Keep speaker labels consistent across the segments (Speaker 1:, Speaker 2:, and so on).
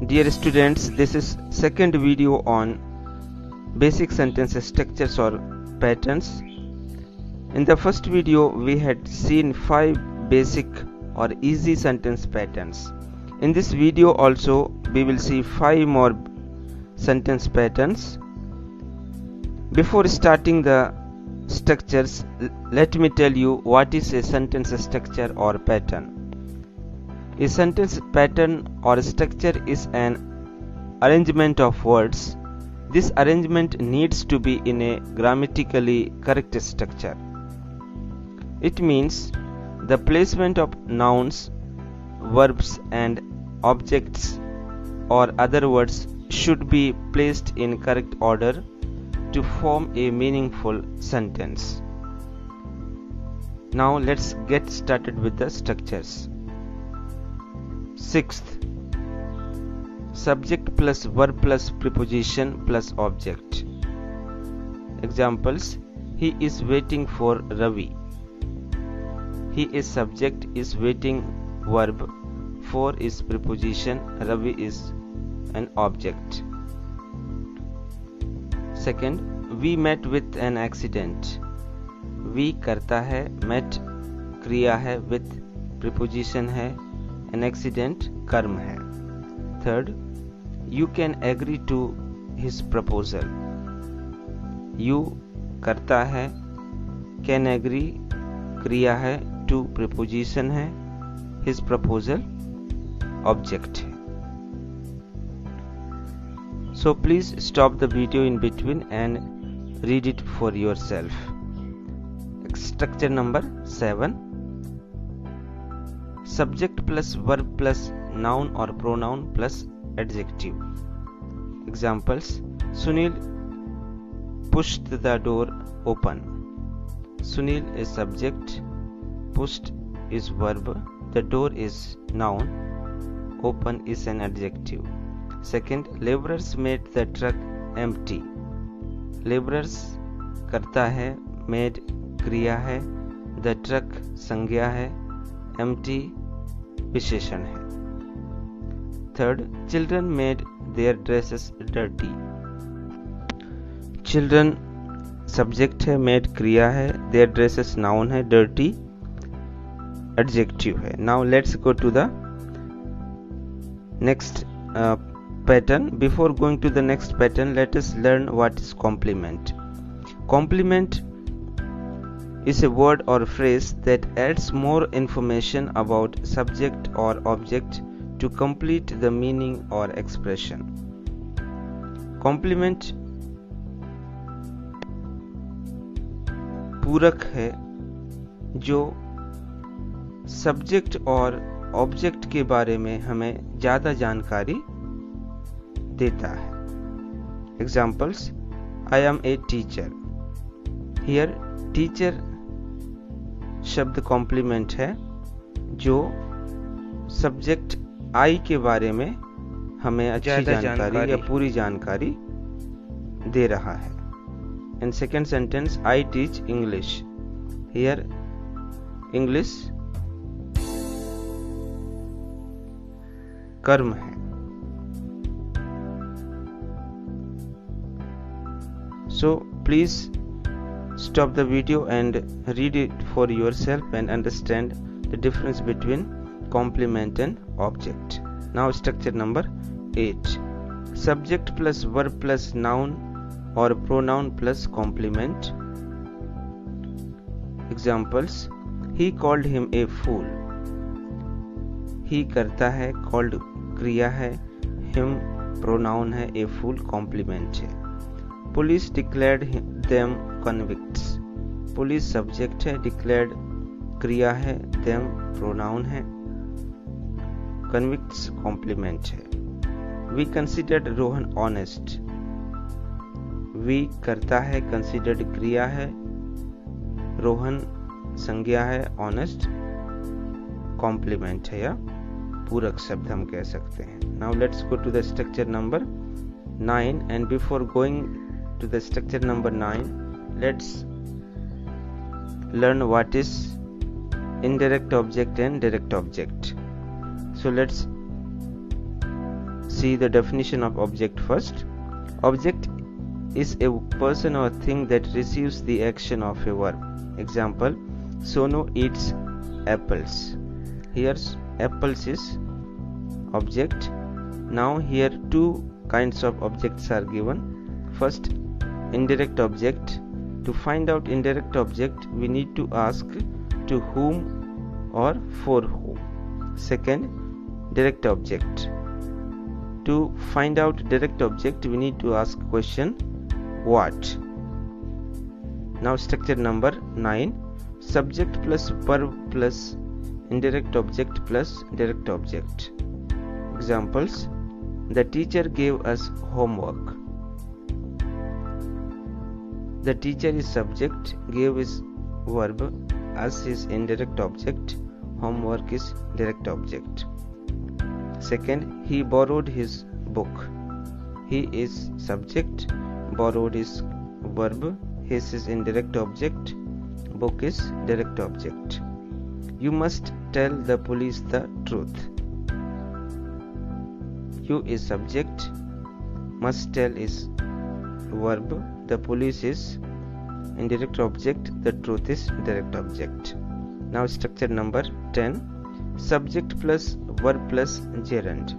Speaker 1: Dear students, this is second video on basic sentence structures or patterns. In the first video, we had seen 5 basic or easy sentence patterns. In this video also, we will see 5 more sentence patterns. Before starting the structures, let me tell you what is a sentence structure or pattern. A sentence pattern or structure is an arrangement of words. This arrangement needs to be in a grammatically correct structure. It means the placement of nouns, verbs and objects or other words should be placed in correct order to form a meaningful sentence. Now let's get started with the structures. Sixth, subject plus verb plus preposition plus object. Examples: he is waiting for Ravi. He is subject, is waiting verb, for is preposition, Ravi is an object. Second, we met with an accident. We करता है, met क्रिया है, with preposition है, an accident कर्म है. Third, you can agree to his proposal. You करता है, can agree क्रिया है, to preposition है, his proposal object है. So please stop the video in between and read it for yourself. Structure number 7. Subject plus verb plus noun or pronoun plus adjective. Examples: Sunil pushed the door open. Sunil is subject, pushed is verb, the door is noun, open is an adjective. Second, laborers made the truck empty. Laborers करता है, made क्रिया है, the truck संज्ञा है, empty विशेषण है. Third, children made their dresses dirty. Children subject है, made क्रिया है, their dresses noun है, dirty adjective है. Now let's go to the next pattern. Before going to the next pattern, let us learn what is complement. Complement is a word or phrase that adds more information about subject or object to complete the meaning or expression. Complement पूरक है जो subject और object के बारे में हमें ज़्यादा जानकारी देता है. Examples: I am a teacher. Here teacher शब्द कॉम्प्लीमेंट है जो सब्जेक्ट आई के बारे में हमें अच्छी जानकारी या पूरी जानकारी दे रहा है. In second sentence, I teach English. Here English कर्म है. So please stop the video and read it for yourself and understand the difference between complement and object. Now structure number 8. Subject plus verb plus noun or pronoun plus complement. Examples: he called him a fool. He करता है, called क्रिया है, him pronoun है, a fool complement है. Police declared them convicts. Police subject है, declared क्रिया है, them pronoun है, convicts complement है. We considered Rohan honest. We करता है, considered क्रिया है, रोहन संज्ञा है, honest complement है या पूरक शब्द हम कह सकते हैं. Now let's go to the structure number 9, and before going to the structure number 9, let's learn what is indirect object and direct object. So let's see the definition of object first. Object is a person or thing that receives the action of a verb. Example, Sonu eats apples. Here apples is object. Now here two kinds of objects are given. First, indirect object. To find out indirect object, we need to ask to whom or for whom. Second, direct object. To find out direct object, we need to ask question what. Now structure number 9. Subject plus verb plus indirect object plus direct object. Examples, the teacher gave us homework. The teacher is subject, gave is verb, us is indirect object, homework is direct object. Second, he borrowed his book. He is subject, borrowed is verb, his is indirect object, book is direct object. You must tell the police the truth. You is subject, must tell is verb, the police is indirect object, the truth is direct object. Now structure number 10. Subject plus verb plus gerund.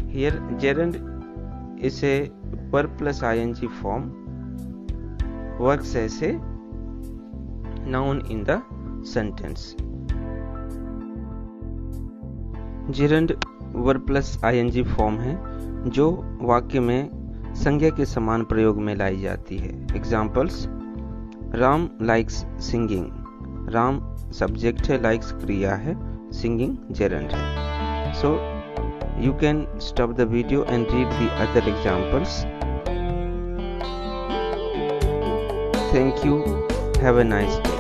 Speaker 1: Here gerund is a verb plus ing form, works as a noun in the sentence. gerund verb plus ing form है जो वाक्य में संज्ञा के समान प्रयोग में लाई जाती है. Examples, Ram likes singing. Ram subject है, लाइक्स क्रिया है, सिंगिंग gerund है. सो you can stop the video and read the other examples. Thank you. Have a nice day.